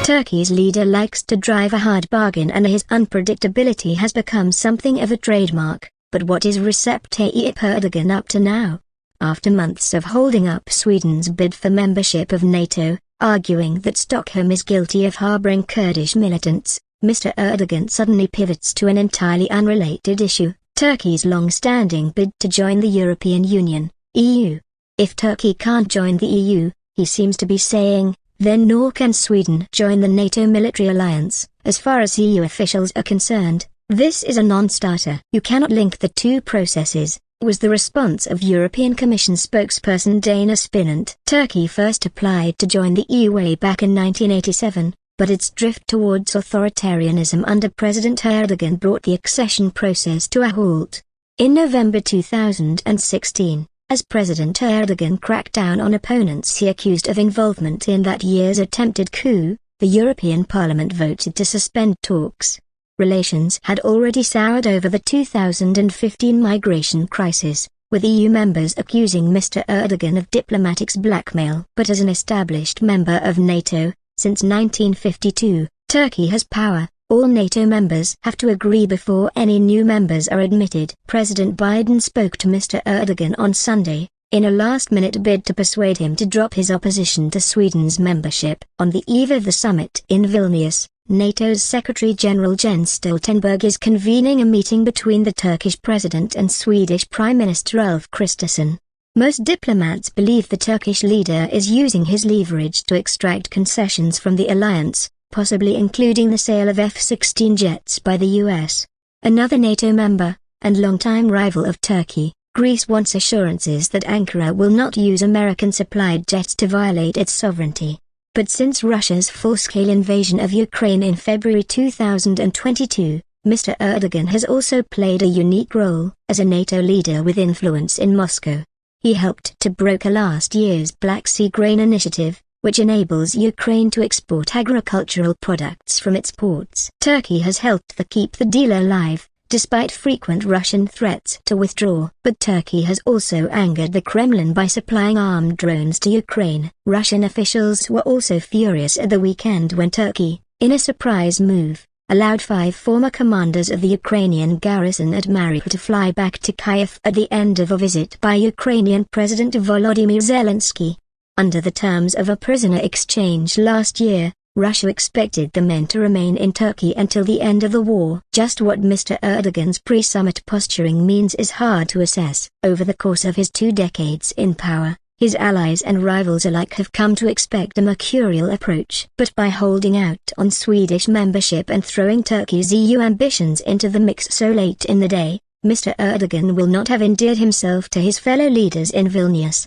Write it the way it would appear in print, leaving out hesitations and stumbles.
Turkey's leader likes to drive a hard bargain and his unpredictability has become something of a trademark. But what is Recep Tayyip Erdogan up to now? After months of holding up Sweden's bid for membership of NATO, arguing that Stockholm is guilty of harboring Kurdish militants, Mr. Erdogan suddenly pivots to an entirely unrelated issue: Turkey's long-standing bid to join the European Union, EU. If Turkey can't join the EU, he seems to be saying, then nor can Sweden join the NATO military alliance. As far as EU officials are concerned, this is a non-starter. You cannot link the two processes, was the response of European Commission spokesperson Dana Spinant. Turkey first applied to join the EU way back in 1987, but its drift towards authoritarianism under President Erdogan brought the accession process to a halt. In November 2016, as President Erdogan cracked down on opponents he accused of involvement in that year's attempted coup, the European Parliament voted to suspend talks. Relations had already soured over the 2015 migration crisis, with EU members accusing Mr. Erdogan of diplomatic blackmail. But as an established member of NATO, since 1952, Turkey has power. All NATO members have to agree before any new members are admitted. President Biden spoke to Mr. Erdogan on Sunday, in a last-minute bid to persuade him to drop his opposition to Sweden's membership. On the eve of the summit in Vilnius, NATO's Secretary-General Jens Stoltenberg is convening a meeting between the Turkish President and Swedish Prime Minister Ulf Kristersson. Most diplomats believe the Turkish leader is using his leverage to extract concessions from the alliance, possibly including the sale of F-16 jets by the US. Another NATO member, and longtime rival of Turkey, Greece, wants assurances that Ankara will not use American-supplied jets to violate its sovereignty. But since Russia's full-scale invasion of Ukraine in February 2022, Mr. Erdogan has also played a unique role as a NATO leader with influence in Moscow. He helped to broker last year's Black Sea Grain Initiative, which enables Ukraine to export agricultural products from its ports. Turkey has helped keep the deal alive, despite frequent Russian threats to withdraw. But Turkey has also angered the Kremlin by supplying armed drones to Ukraine. Russian officials were also furious at the weekend when Turkey, in a surprise move, allowed 5 former commanders of the Ukrainian garrison at Mariupol to fly back to Kyiv at the end of a visit by Ukrainian President Volodymyr Zelensky. Under the terms of a prisoner exchange last year, Russia expected the men to remain in Turkey until the end of the war. Just what Mr. Erdogan's pre-summit posturing means is hard to assess. Over the course of his 2 decades in power, his allies and rivals alike have come to expect a mercurial approach. But by holding out on Swedish membership and throwing Turkey's EU ambitions into the mix so late in the day, Mr. Erdogan will not have endeared himself to his fellow leaders in Vilnius.